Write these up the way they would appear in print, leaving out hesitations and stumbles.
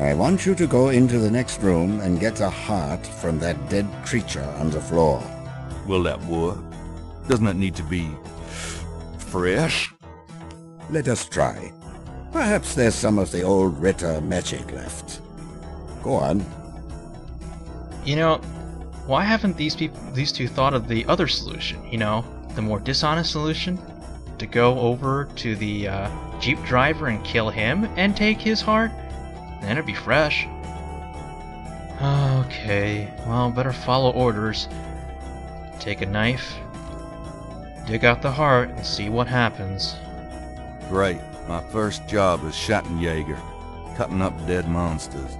I want you to go into the next room and get a heart from that dead creature on the floor. Will that work? Doesn't it need to be fresh? Let us try. Perhaps there's some of the old Ritter magic left. Go on. You know, why haven't these two thought of the other solution, you know? The more dishonest solution? To go over to the Jeep driver and kill him and take his heart? Then it'd be fresh. Okay, well, better follow orders. Take a knife, dig out the heart, and see what happens. Great. My first job is Schattenjäger, cutting up dead monsters.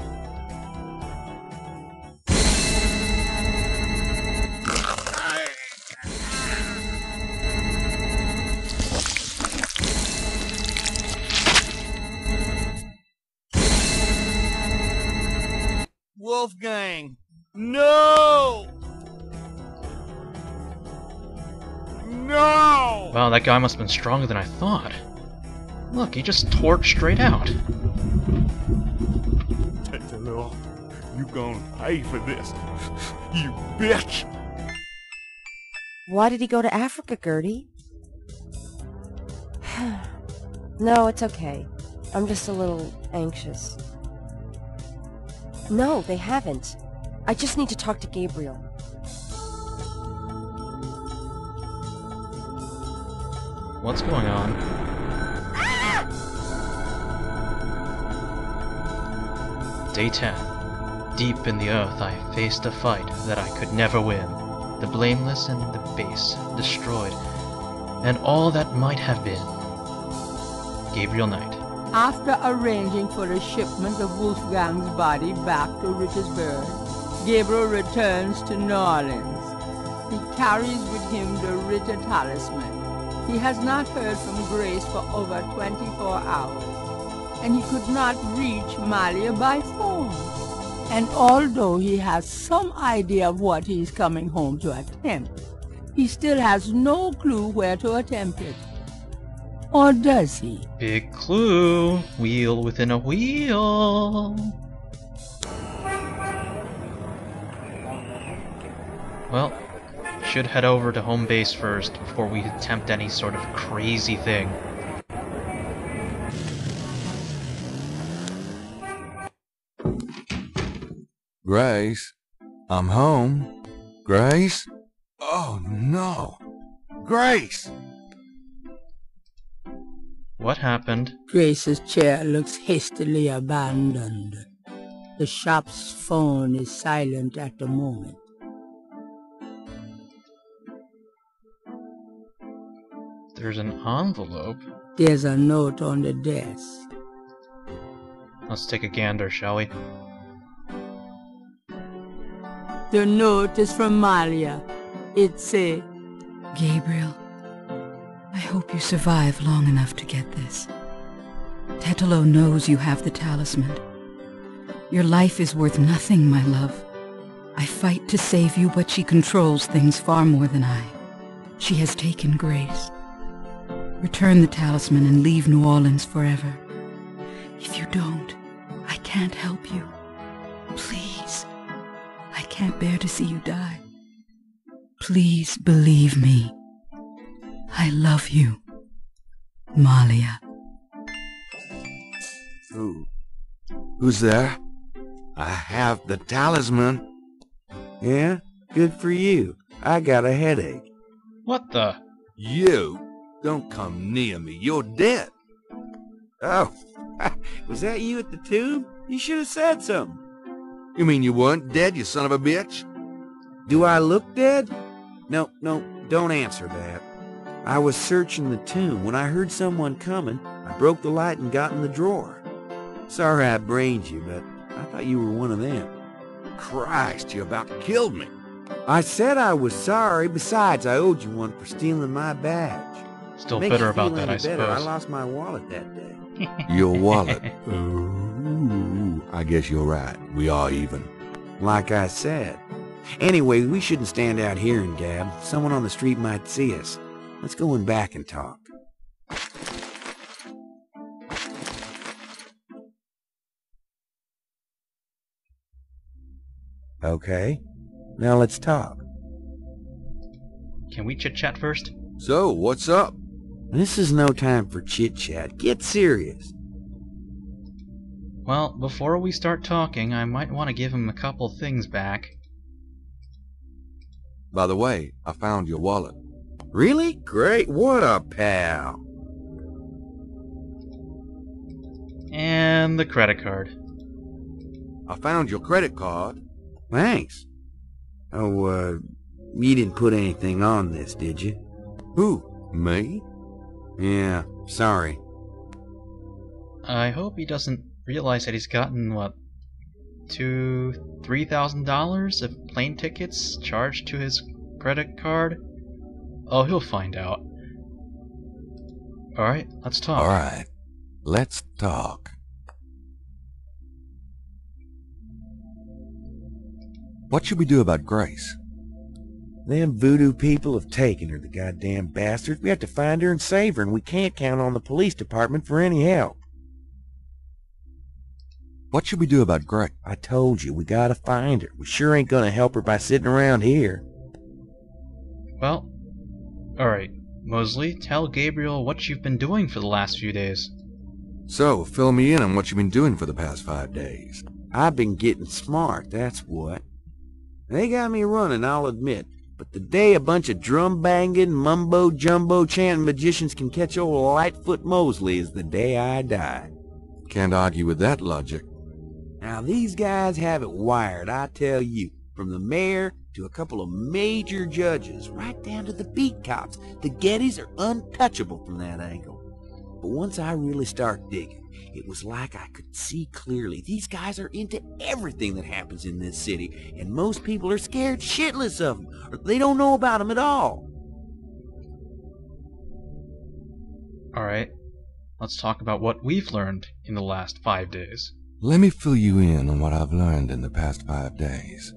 Wolfgang! No! No! Wow, that guy must have been stronger than I thought. Look, he just torched straight out. Tetelo, you gonna pay for this, you bitch! Why did he go to Africa, Gertie? No, it's okay. I'm just a little anxious. No, they haven't. I just need to talk to Gabriel. What's going on? Day 10. Deep in the earth I faced a fight that I could never win. The blameless and the base destroyed, and all that might have been. Gabriel Knight. After arranging for a shipment of Wolfgang's body back to Richardsburg, Gabriel returns to New Orleans. He carries with him the Ritter talisman. He has not heard from Grace for over 24 hours, and he could not reach Malia by phone. And although he has some idea of what he is coming home to attempt, he still has no clue where to attempt it. Or does he? Big clue. Wheel within a wheel. Well, should head over to home base first before we attempt any sort of crazy thing. Grace, I'm home. Grace? Oh no! Grace! What happened? Grace's chair looks hastily abandoned. The shop's phone is silent at the moment. There's an envelope. There's a note on the desk. Let's take a gander, shall we? The note is from Malia. It says, Gabriel, I hope you survive long enough to get this. Tetelo knows you have the talisman. Your life is worth nothing, my love. I fight to save you, but she controls things far more than I. She has taken Grace. Return the talisman and leave New Orleans forever. If you don't, I can't help you. Please. I can't bear to see you die. Please believe me. I love you, Malia. Who's there? I have the talisman. Yeah? Good for you. I got a headache. What the? You? Don't come near me. You're dead. Oh, was that you at the tomb? You should have said something. You mean you weren't dead, you son of a bitch? Do I look dead? No, don't answer that. I was searching the tomb. When I heard someone coming, I broke the light and got in the drawer. Sorry I brained you, but I thought you were one of them. Christ, you about killed me. I said I was sorry. Besides, I owed you one for stealing my badge. Still Makes bitter you about feel that, any I better. I suppose. lost my wallet that day. Your wallet. Ooh, I guess you're right. We are even. Like I said. Anyway, we shouldn't stand out here and gab. Someone on the street might see us. Let's go in back and talk. Okay. Now let's talk. Can we chit-chat first? So, what's up? This is no time for chit-chat. Get serious. Well, before we start talking, I might want to give him a couple things back. By the way, I found your wallet. Really? Great. What a pal. And the credit card. I found your credit card. Thanks. Oh, you didn't put anything on this, did you? Who? Me? Yeah, sorry. I hope he doesn't realize that he's gotten, what, $3,000 of plane tickets charged to his credit card? Oh, he'll find out. Alright, let's talk. Alright, let's talk. What should we do about Grace? Them voodoo people have taken her, the goddamn bastards. We have to find her and save her, and we can't count on the police department for any help. What should we do about Grace? I told you, we gotta find her. We sure ain't gonna help her by sitting around here. Well, alright, Mosley, tell Gabriel what you've been doing for the last few days. So, fill me in on what you've been doing for the past 5 days. I've been getting smart, that's what. They got me running, I'll admit. But the day a bunch of drum-banging, mumbo-jumbo chanting magicians can catch old Lightfoot Mosley is the day I die. Can't argue with that logic. Now, these guys have it wired, I tell you. From the mayor to a couple of major judges, right down to the beat cops. The Gettys are untouchable from that angle. But once I really start digging, it was like I could see clearly. These guys are into everything that happens in this city, and most people are scared shitless of them, or they don't know about them at all. Alright, let's talk about what we've learned in the last 5 days. Let me fill you in on what I've learned in the past 5 days.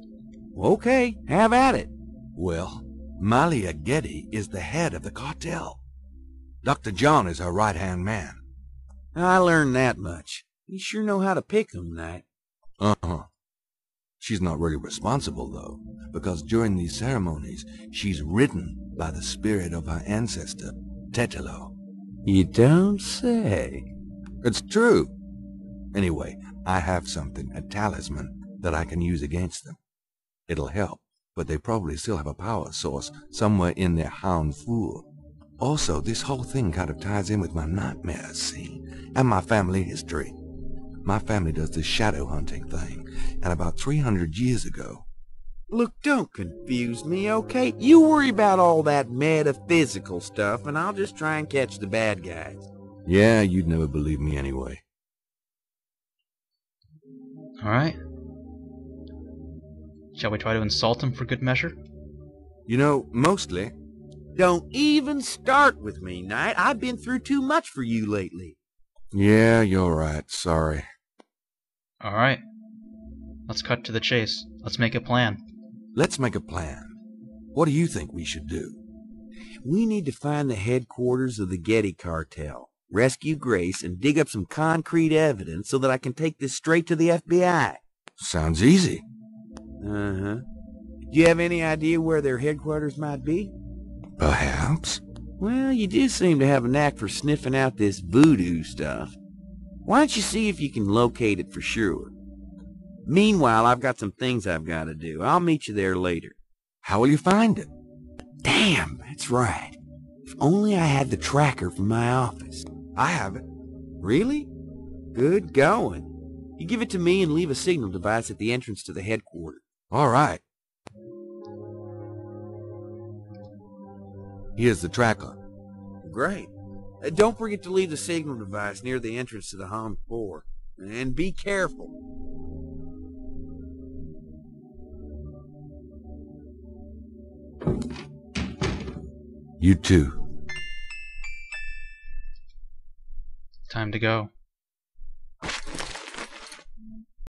Okay, have at it. Well, Malia Getty is the head of the cartel. Dr. John is her right-hand man. I learned that much. You sure know how to pick 'em, Knight. Uh-huh. She's not really responsible, though, because during these ceremonies, she's ridden by the spirit of her ancestor, Tetelo. You don't say. It's true. Anyway, I have something, a talisman, that I can use against them. It'll help, but they probably still have a power source somewhere in their hound fool. Also, this whole thing kind of ties in with my nightmares, see, and my family history. My family does this shadow hunting thing, and about 300 years ago... Look, don't confuse me, okay? You worry about all that metaphysical stuff, and I'll just try and catch the bad guys. Yeah, you'd never believe me anyway. Alright. Shall we try to insult him for good measure? You know, mostly... Don't even start with me, Knight. I've been through too much for you lately. Yeah, you're right. Sorry. Alright. Let's cut to the chase. Let's make a plan. Let's make a plan. What do you think we should do? We need to find the headquarters of the Getty cartel, rescue Grace, and dig up some concrete evidence so that I can take this straight to the FBI. Sounds easy. Uh-huh. Do you have any idea where their headquarters might be? Perhaps. Well, you do seem to have a knack for sniffing out this voodoo stuff. Why don't you see if you can locate it for sure? Meanwhile, I've got some things I've got to do. I'll meet you there later. How will you find it? Damn, that's right. If only I had the tracker from my office. I have it. Really? Good going. You give it to me and leave a signal device at the entrance to the headquarters. All right. Here's the tracker. Great. Don't forget to leave the signal device near the entrance to the home floor. And be careful. You too. Time to go.